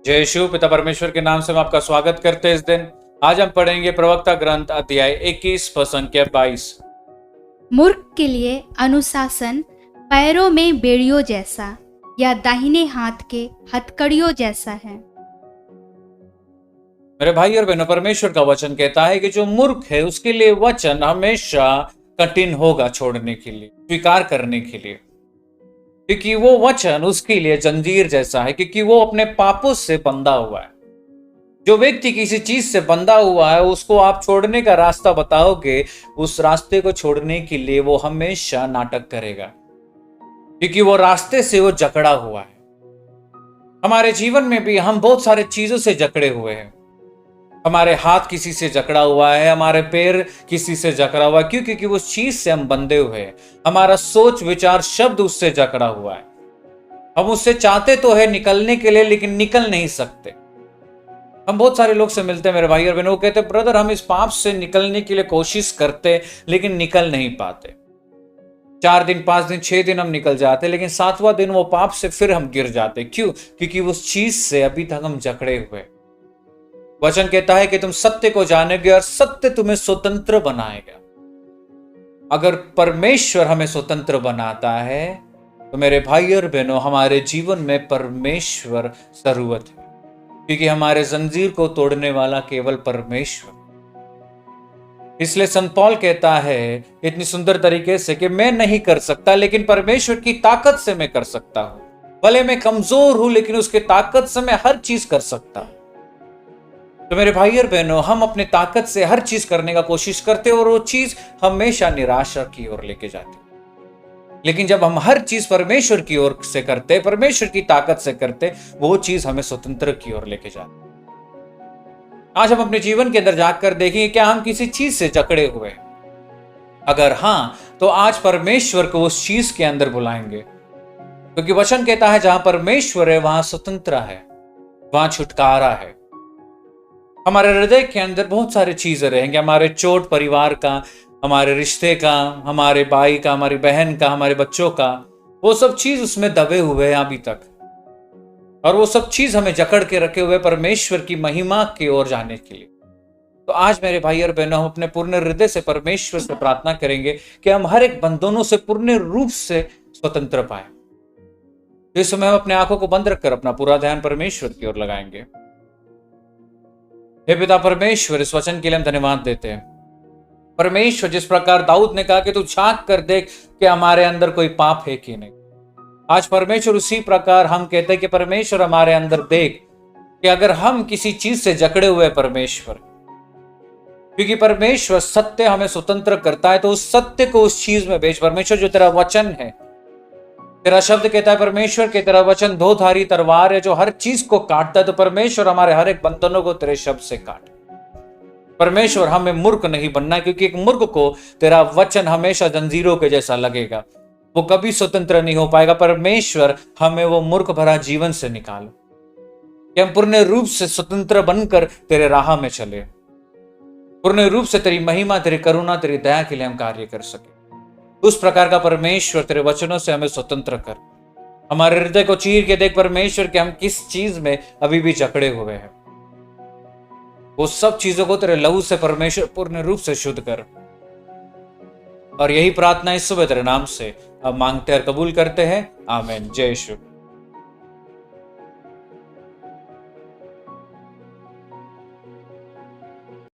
जय यीशु। पिता परमेश्वर के नाम से हम आपका स्वागत करते हैं इस दिन। आज हम पढ़ेंगे प्रवक्ता ग्रंथ अध्याय 21 संख्या 22। मूर्ख के लिए अनुशासन पैरों में बेड़ियों जैसा या दाहिने हाथ के हथकड़ियों जैसा है। मेरे भाई और बहनों, परमेश्वर का वचन कहता है कि जो मूर्ख है उसके लिए वचन हमेशा कठिन होगा छोड़ने के लिए, स्वीकार करने के लिए, क्योंकि वो वचन उसके लिए जंजीर जैसा है, क्योंकि वो अपने पापों से बंधा हुआ है। जो व्यक्ति किसी चीज से बंधा हुआ है उसको आप छोड़ने का रास्ता बताओगे, उस रास्ते को छोड़ने के लिए वो हमेशा नाटक करेगा, क्योंकि वो रास्ते से वो जकड़ा हुआ है। हमारे जीवन में भी हम बहुत सारे चीजों से जकड़े हुए हैं। हमारे हाथ किसी से जकड़ा हुआ है, हमारे पैर किसी से जकड़ा हुआ है। क्यों? क्योंकि उस चीज से हम बंधे हुए हैं। हमारा सोच विचार शब्द उससे जकड़ा हुआ है। हम उससे चाहते तो है निकलने के लिए, लेकिन निकल नहीं सकते। हम बहुत सारे लोग से मिलते हैं मेरे भाई और बहनों, वो कहते हैं ब्रदर हम इस पाप से निकलने के लिए कोशिश करते लेकिन निकल नहीं पाते। 4 दिन 5 दिन 6 दिन हम निकल जाते, लेकिन 7वां दिन वो पाप से फिर हम गिर जाते। क्यों? क्योंकि उस चीज से अभी तक हम जकड़े हुए। वचन कहता है कि तुम सत्य को जानोगे और सत्य तुम्हें स्वतंत्र बनाएगा। अगर परमेश्वर हमें स्वतंत्र बनाता है तो मेरे भाई और बहनों, हमारे जीवन में परमेश्वर जरूरत है, क्योंकि हमारे जंजीर को तोड़ने वाला केवल परमेश्वर। इसलिए संत पौल कहता है इतनी सुंदर तरीके से कि मैं नहीं कर सकता, लेकिन परमेश्वर की ताकत से मैं कर सकता हूं। भले मैं कमजोर हूं, लेकिन उसके ताकत से मैं हर चीज कर सकता हूं। तो मेरे भाई और बहनों, हम अपनी ताकत से हर चीज करने का कोशिश करते और वो चीज हमेशा निराशा की ओर लेके जाती। लेकिन जब हम हर चीज परमेश्वर की ओर से करते, परमेश्वर की ताकत से करते, वो चीज हमें स्वतंत्र की ओर लेके जाती। आज हम अपने जीवन के अंदर जाकर देखेंगे क्या हम किसी चीज से जकड़े हुए हैं। अगर हां, तो आज परमेश्वर को उस चीज के अंदर बुलाएंगे, क्योंकि वचन कहता है जहां परमेश्वर है वहां स्वतंत्रता है, वहां छुटकारा है। हमारे हृदय के अंदर बहुत सारी चीजें रहेंगे, हमारे चोट परिवार का, हमारे रिश्ते का, हमारे भाई का, हमारी बहन का, हमारे बच्चों का, वो सब चीज उसमें दबे हुए हैं अभी तक, और वो सब चीज हमें जकड़ के रखे हुए परमेश्वर की महिमा की ओर जाने के लिए। तो आज मेरे भाई और बहनों, हम अपने पूर्ण हृदय से परमेश्वर से प्रार्थना करेंगे कि हम हर एक बंधनों से पूर्ण रूप से स्वतंत्र पाए। इस समय हम अपने आंखों को बंद रखकर अपना पूरा ध्यान परमेश्वर की ओर लगाएंगे। हे पिता परमेश्वर, इस वचन के लिए हम धन्यवाद देते हैं। परमेश्वर, जिस प्रकार दाऊद ने कहा कि तू झांक कर देख कि हमारे अंदर कोई पाप है कि नहीं, आज परमेश्वर उसी प्रकार हम कहते हैं कि परमेश्वर हमारे अंदर देख कि अगर हम किसी चीज से जकड़े हुए परमेश्वर, क्योंकि परमेश्वर सत्य हमें स्वतंत्र करता है, तो उस सत्य को उस चीज में भेज। परमेश्वर, जो तेरा वचन है, तेरा शब्द कहता है परमेश्वर के तेरा वचन दो धारी तलवार है जो हर चीज को काटता है। तो परमेश्वर हमारे हर एक बंधनों को तेरे शब्द से काट। परमेश्वर, हमें मूर्ख नहीं बनना, क्योंकि एक मूर्ख को तेरा वचन हमेशा जंजीरों के जैसा लगेगा, वो कभी स्वतंत्र नहीं हो पाएगा। परमेश्वर, हमें वो मूर्ख भरा जीवन से निकालो कि हम पूर्ण रूप से स्वतंत्र बनकर तेरे राह में चले, पूर्ण रूप से तेरी महिमा, तेरी करुणा, तेरी दया के लिए हम कार्य कर सके। उस प्रकार का परमेश्वर तेरे वचनों से हमें स्वतंत्र कर। हमारे हृदय को चीर के देख परमेश्वर कि हम किस चीज में अभी भी जकड़े हुए हैं। वो सब चीजों को तेरे लहू से परमेश्वर पूर्ण रूप से शुद्ध कर। और यही प्रार्थना इस सुबह तेरे नाम से अब मांगते और कबूल करते हैं। आमीन। जय यीशु।